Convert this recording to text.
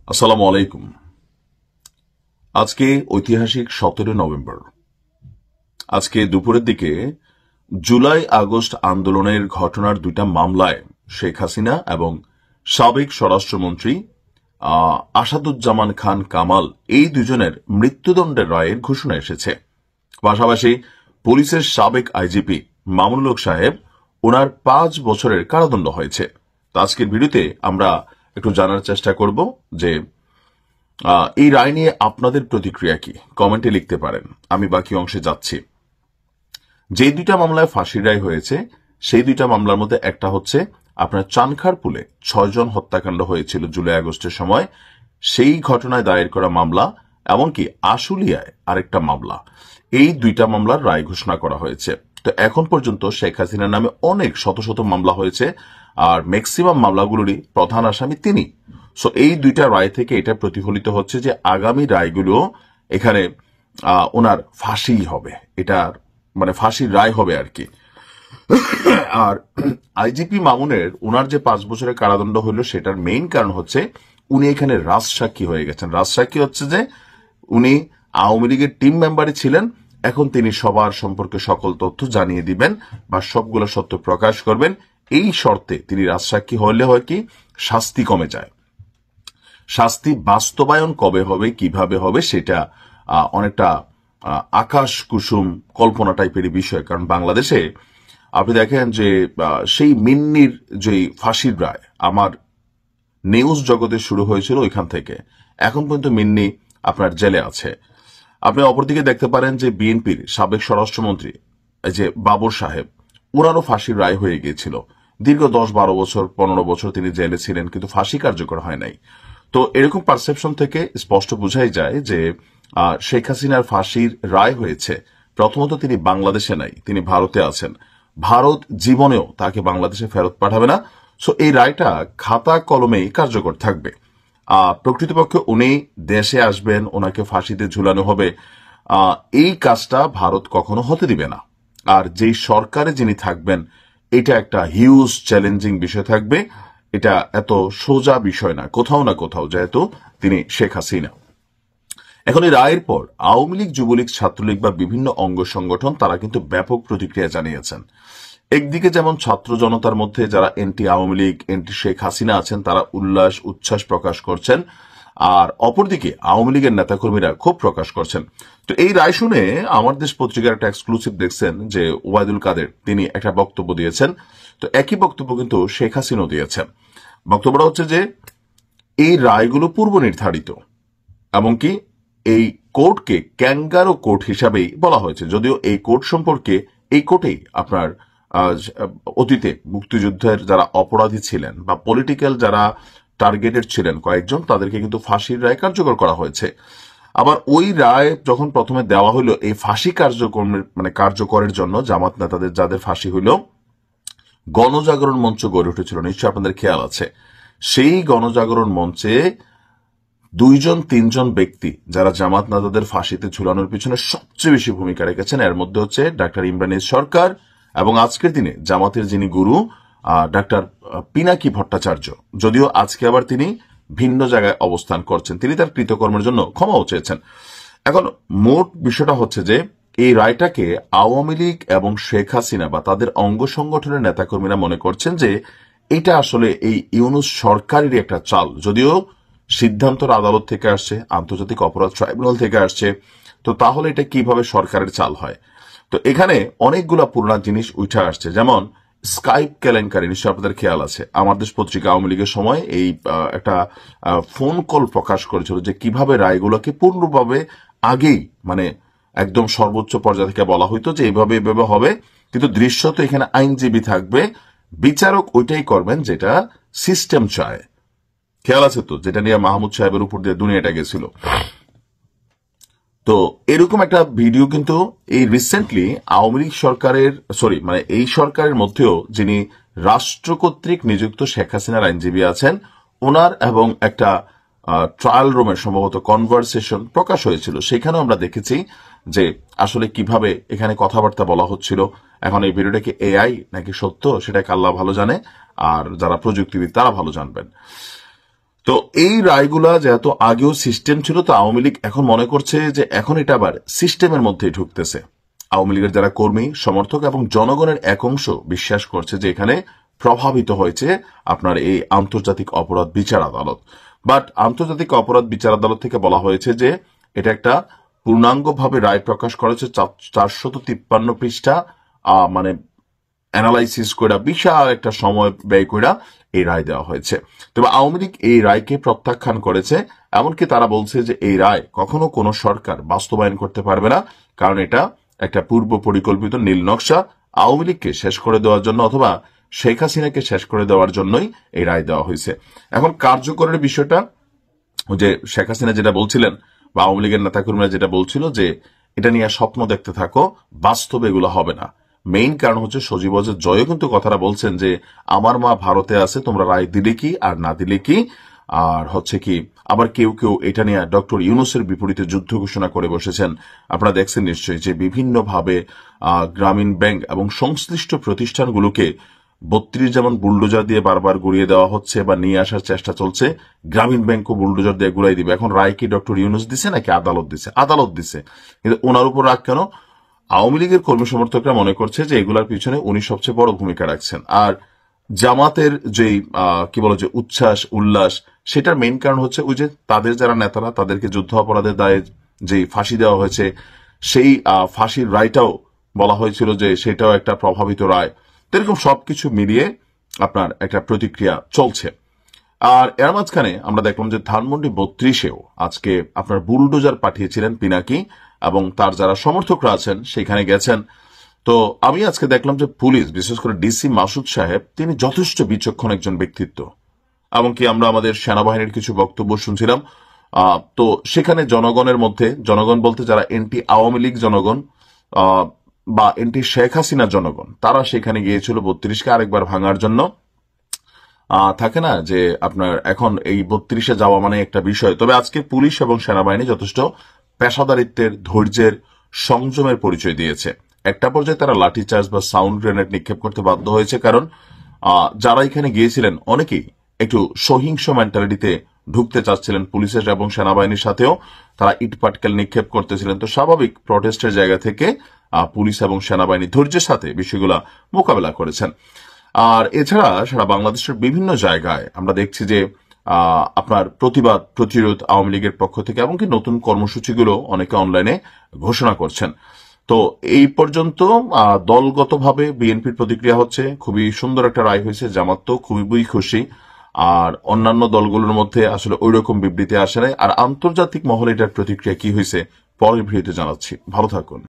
আসসালামু আলাইকুম। আজকে ঐতিহাসিক 17 নভেম্বর। আজকে দুপুরের দিকে জুলাই আগস্ট আন্দোলনের ঘটনার দুইটা মামলায় শেখ হাসিনা এবং সাবেক স্বরাষ্ট্রমন্ত্রী আসাদুজ্জামান খান কামাল এই দুজনের মৃত্যুদণ্ডের রায়ের ঘোষণা এসেছে। পাশাপাশি পুলিশের সাবেক আইজিপি মামুনুল হক সাহেব ওনার 5 বছরের কারাদণ্ড হয়েছে। তো আজকের ভিডিওতে আমরা একটু জানার চেষ্টা করব যে এই রায় নিয়ে আপনাদের প্রতিক্রিয়া কি, কমেন্টে লিখতে পারেন। আমি বাকি অংশে যাচ্ছি। যে দুইটা মামলায় ফাঁসির রায় হয়েছে সেই দুইটা মামলার মধ্যে একটা হচ্ছে আপনার চানখারপুলে 6 জন হত্যাকাণ্ড হয়েছিল জুলাই আগস্টের সময়, সেই ঘটনায় দায়ের করা মামলা, এমনকি আশুলিয়ায় আরেকটা মামলা। এই দুইটা মামলার রায় ঘোষণা করা হয়েছে। তো এখন পর্যন্ত শেখ হাসিনার নামে অনেক শত শত মামলা হয়েছে, আর ম্যাক্সিমাম মামলাগুলোরই প্রধান আসামি তিনি। সো এই দুইটা রায় থেকে এটা প্রতিফলিত হচ্ছে যে আগামী রায়গুলো এখানে ওনার ফাঁসি হবে, এটার মানে ফাঁসির রায় হবে আর কি। আর আইজিপি মামুনের ওনার যে 5 বছরের কারাদণ্ড হইল সেটার মেইন কারণ হচ্ছে উনি এখানে রাজসাক্ষী হয়ে গেছেন। রাজসাক্ষী হচ্ছে যে উনি আওয়ামী লীগের টিম মেম্বারে ছিলেন, এখন তিনি সবার সম্পর্কে সকল তথ্য জানিয়ে দিবেন বা সবগুলো সত্য প্রকাশ করবেন। এই শর্তে তিনি রাজসাক্ষী হলে হয় কি শাস্তি কমে যায়। শাস্তি বাস্তবায়ন কবে হবে, কিভাবে হবে, সেটা অনেকটা আকাশ কুসুম কল্পনা টাইপের বিষয়। কারণ বাংলাদেশে আপনি দেখেন যে সেই মিন্নির যে ফাঁসির রায় আমার নিউজ জগতে শুরু হয়েছিল ওইখান থেকে এখন পর্যন্ত মিন্নি আপনার জেলে আছে। আপনি অপরদিকে দেখতে পারেন যে বিএনপির সাবেক স্বরাষ্ট্রমন্ত্রী যে বাবর সাহেব, ওনারও ফাঁসির রায় হয়ে গিয়েছিল। দীর্ঘ 10-12 বছর 15 বছর তিনি জেলে ছিলেন, কিন্তু ফাঁসি কার্যকর হয় নাই। তো এরকম পারসেপশন থেকে স্পষ্ট বোঝাই যায় যে শেখ হাসিনার ফাঁসির রায় হয়েছে। প্রথমত তিনি বাংলাদেশে নাই, তিনি ভারতে আছেন। ভারত জীবনেও তাকে বাংলাদেশে ফেরত পাঠাবে না। সো এই রায়টা খাতা কলমেই কার্যকর থাকবে। প্রকৃতপক্ষে উনি দেশে আসবেন, ওনাকে ফাঁসিতে ঝুলানো হবে, এই কাজটা ভারত কখনো হতে দিবে না। আর যেই সরকারে যিনি থাকবেন এটা একটা হিউজ চ্যালেঞ্জিং বিষয় থাকবে। এটা এত সোজা বিষয় না কোথাও না কোথাও, যেহেতু তিনি শেখ হাসিনা। এখন এই রায়ের পর আওয়ামী লীগ, যুবলীগ, ছাত্রলীগ বা বিভিন্ন অঙ্গ সংগঠন তারা কিন্তু ব্যাপক প্রতিক্রিয়া জানিয়েছেন। একদিকে যেমন ছাত্র জনতার মধ্যে যারা এন্টি আওয়ামী লীগ, এন্টি শেখ হাসিনা আছেন তারা উচ্ছ্বাস প্রকাশ করছেন, আর অপরদিকে আওয়ামী লীগের নেতাকর্মীরা ক্ষোভ প্রকাশ করছেন। তো এই রায় শুনে আমার দেশ পত্রিকার একটা এক্সক্লুসিভ দেখছেন যে ওবায়দুল কাদের তিনি একটা বক্তব্য দিয়েছেন। তো একই বক্তব্য কিন্তু শেখ হাসিনাও দিয়েছেন। বক্তব্যটা হচ্ছে যে এই রায়গুলো পূর্ব নির্ধারিত, এমনকি এই কোর্টকে ক্যাঙ্গারো কোর্ট হিসাবেই বলা হয়েছে। যদিও এই কোর্ট সম্পর্কে এই কোর্টেই আপনার অতীতে মুক্তিযুদ্ধের যারা অপরাধী ছিলেন বা পলিটিক্যাল যারা টার্গেটেড ছিলেন কয়েকজন, তাদেরকে কিন্তু ফাঁসির রায় কার্যকর করা হয়েছে। আবার ওই রায় যখন প্রথমে দেওয়া হলো এই ফাঁসি কার্যকরের জন্য জামাত নেতাদের যাদের ফাঁসি হইল, গণজাগরণ মঞ্চ গড়ে উঠেছিল, নিশ্চয় আপনাদের খেয়াল আছে। সেই গণজাগরণ মঞ্চে 2-3 জন ব্যক্তি যারা জামাত নেতাদের ফাঁসিতে ঝুলানোর পিছনে সবচেয়ে বেশি ভূমিকা রেখেছেন। এর মধ্যে হচ্ছে ডাক্তার ইমরান সরকার এবং আজকের দিনে জামাতের যিনি গুরু ডাক্তার পিনাকি ভট্টাচার্য। যদিও আজকে আবার তিনি ভিন্ন জায়গায় অবস্থান করছেন, তিনি তার কৃতকর্মের জন্য ক্ষমাও চেয়েছেন। এখন মোট বিষয়টা হচ্ছে যে এই রায়টাকে আওয়ামী লীগ এবং শেখ হাসিনা বা তাদের অঙ্গ সংগঠনের নেতাকর্মীরা মনে করছেন যে এটা আসলে এই ইউনূস সরকারেরই একটা চাল। যদিও সিদ্ধান্তর আদালত থেকে আসছে, আন্তর্জাতিক অপরাধ ট্রাইব্যুনাল থেকে আসছে, তো তাহলে এটা কিভাবে সরকারের চাল হয়? তো এখানে অনেকগুলা পুরোনো জিনিস উঠে আসছে, যেমন স্কাইপ কেলেঙ্কারি, নিশ্চয় আপনাদের খেয়াল আছে। আমার দেশ পত্রিকা আওয়ামী লীগের সময় এই একটা ফোন কল প্রকাশ করেছিল যে কিভাবে রায়গুলোকে পূর্ণভাবে আগেই একদম সর্বোচ্চ পর্যায়ে থেকে বলা হইতো যে এইভাবে এভাবে হবে, কিন্তু দৃশ্যত এখানে আইনজীবী থাকবে, বিচারক ওইটাই করবেন যেটা সিস্টেম চায়। খেয়াল আছে তো, যেটা নিয়ে মাহমুদ সাহেবের উপর দিয়ে দুনিয়াটা গেছিল। তো এরকম একটা ভিডিও কিন্তু এই রিসেন্টলি আওয়ামী লীগ সরকারের এই সরকারের মধ্যেও যিনি রাষ্ট্র কর্তৃক নিযুক্ত শেখ হাসিনার আইনজীবী আছেন, ওনার এবং একটা ট্রায়াল রুমের সম্ভবত কনভারসেশন প্রকাশ হয়েছিল। সেখানেও আমরা দেখেছি যে আসলে কিভাবে এখানে কথাবার্তা বলা হচ্ছিল। এখন এই ভিডিওটা কি এআই নাকি সত্য সেটাকে আল্লাহ ভালো জানে, আর যারা প্রযুক্তিবিদ তারা ভালো জানবেন। তো এই রায়গুলা যেহেতু আগেও সিস্টেম ছিল, তো আওয়ামী লীগ এখন মনে করছে যে এখন এটা আবার সিস্টেমের মধ্যেই ঢুকতেছে। আওয়ামী লীগের যারা কর্মী সমর্থক এবং জনগণের এক অংশ বিশ্বাস করছে যে এখানে প্রভাবিত হয়েছে আপনার এই আন্তর্জাতিক অপরাধ বিচার আদালত। বাট আন্তর্জাতিক অপরাধ বিচার আদালত থেকে বলা হয়েছে যে এটা একটা পূর্ণাঙ্গভাবে রায় প্রকাশ করেছে 453 পৃষ্ঠা, মানে অ্যানালাইসিস করে বিশাল একটা সময় ব্যয় করে এই রায় দেওয়া হয়েছে। তবে আওয়ামী লীগ এই রায়কে প্রত্যাখ্যান করেছে। এমনকি তারা বলছে যে এই রায় কখনো কোনো সরকার বাস্তবায়ন করতে পারবে না, কারণ এটা একটা পূর্ব পরিকল্পিত নীল নকশা আওয়ামী লীগকে শেষ করে দেওয়ার জন্য অথবা শেখ হাসিনাকে শেষ করে দেওয়ার জন্যই এই রায় দেওয়া হয়েছে। এখন কার্যকরের বিষয়টা, যে শেখ হাসিনা যেটা বলছিলেন বা আওয়ামী লীগের নেতাকর্মীরা যেটা বলছিল যে এটা নিয়ে স্বপ্ন দেখতে থাকো, বাস্তবে এগুলো হবে না। মেইন কারণ হচ্ছে সজীব ওয়াজেদ জয়ও কিন্তু কথাটা বলছেন যে আমার মা ভারতে আছে, তোমরা রায় দিলে কি আর না দিলে কি। আর হচ্ছে কি আবার কেউ কেউ এটা নিয়ে ডক্টর ইউনূসের বিপরীতে যুদ্ধ ঘোষণা করে বসেছেন। আপনারা দেখছেন নিশ্চয়ই যে বিভিন্নভাবে গ্রামীণ ব্যাংক এবং সংশ্লিষ্ট প্রতিষ্ঠানগুলোকে 32 যেমন বুলডোজার দিয়ে বারবার গুড়িয়ে দেওয়া হচ্ছে বা নিয়ে আসার চেষ্টা চলছে, গ্রামীণ ব্যাংকও বুলডোজার দিয়ে গুড়াই দিবে। এখন রায় কি ডক্টর ইউনূস দিছে নাকি আদালত দিছে? আদালত দিছে, কিন্তু ওনার উপর রাগ কেন? আওয়ামী লীগের কর্মী সমর্থকরা মনে করছে যে এগুলার পিছনে উনি সবচেয়ে বড় ভূমিকা রাখছেন। আর জামাতের যেই কি বলে যে উচ্ছ্বাস উল্লাস, সেটার মেইন কারণ হচ্ছে ওই যে তাদের যারা নেতারা তাদেরকে যুদ্ধ অপরাধের দায়ে যে ফাঁসি দেওয়া হয়েছে, সেই ফাঁসির রায়টাও বলা হয়েছিল যে সেটাও একটা প্রভাবিত রায়। এরকম সবকিছু মিলিয়ে আপনার একটা প্রতিক্রিয়া চলছে। আর এর মাঝখানে আমরা দেখলাম যে ধানমন্ডি 32-এও আজকে আপনার বুলডোজার পাঠিয়েছিলেন পিনাকি এবং তার যারা সমর্থকরা আছেন সেখানে গেছেন। তো আমি আজকে দেখলাম যে পুলিশ, বিশেষ করে ডিসি মাসুদ সাহেব, তিনি যথেষ্ট বিচক্ষণ একজন ব্যক্তিত্ব। এমনকি আমরা আমাদের সেনাবাহিনীর কিছু বক্তব্য শুনছিলাম। তো সেখানে জনগণের মধ্যে, জনগণ বলতে যারা এন্টি আওয়ামী লীগ জনগণ বা এন্টি শেখ হাসিনা জনগণ, তারা সেখানে গিয়েছিল 32-কে আরেকবার ভাঙার জন্য। থাকে না যে আপনার এখন এই 32-এ যাওয়া মানে একটা বিষয়। তবে আজকে পুলিশ এবং সেনাবাহিনী যথেষ্ট পেশাদারিত্বের, ধৈর্যের, সংযমের পরিচয় দিয়েছে। একটা পর্যায়ে তারা লাঠিচার্জ বা সাউন্ড গ্রেনেড নিক্ষেপ করতে বাধ্য হয়েছে, কারণ যারা এখানে গিয়েছিলেন অনেকেই একটু সহিংস মেন্টালিটিতে ঢুকতে চাচ্ছিলেন। পুলিশের এবং সেনাবাহিনীর সাথেও তারা ইটপাটকেল নিক্ষেপ করতেছিলেন। তো স্বাভাবিক প্রটেস্টের জায়গা থেকে পুলিশ এবং সেনাবাহিনী ধৈর্যের সাথে বিষয়গুলা মোকাবেলা করেছেন। আর এছাড়া সারা বাংলাদেশের বিভিন্ন জায়গায় আমরা দেখছি যে আপনার প্রতিবাদ, প্রতিরোধ আওয়ামী লীগের পক্ষ থেকে, এমনকি নতুন কর্মসূচিগুলো অনেকে অনলাইনে ঘোষণা করছেন। তো এই পর্যন্ত দলগতভাবে বিএনপির প্রতিক্রিয়া হচ্ছে খুবই সুন্দর একটা রায় হয়েছে, জামাত তো খুবই খুশি। আর অন্যান্য দলগুলোর মধ্যে আসলে ওই রকম বিবৃতি আসে নাই। আর আন্তর্জাতিক মহলে এটার প্রতিক্রিয়া কি হয়েছে পরের ভিডিওতে জানাচ্ছি। ভালো থাকুন।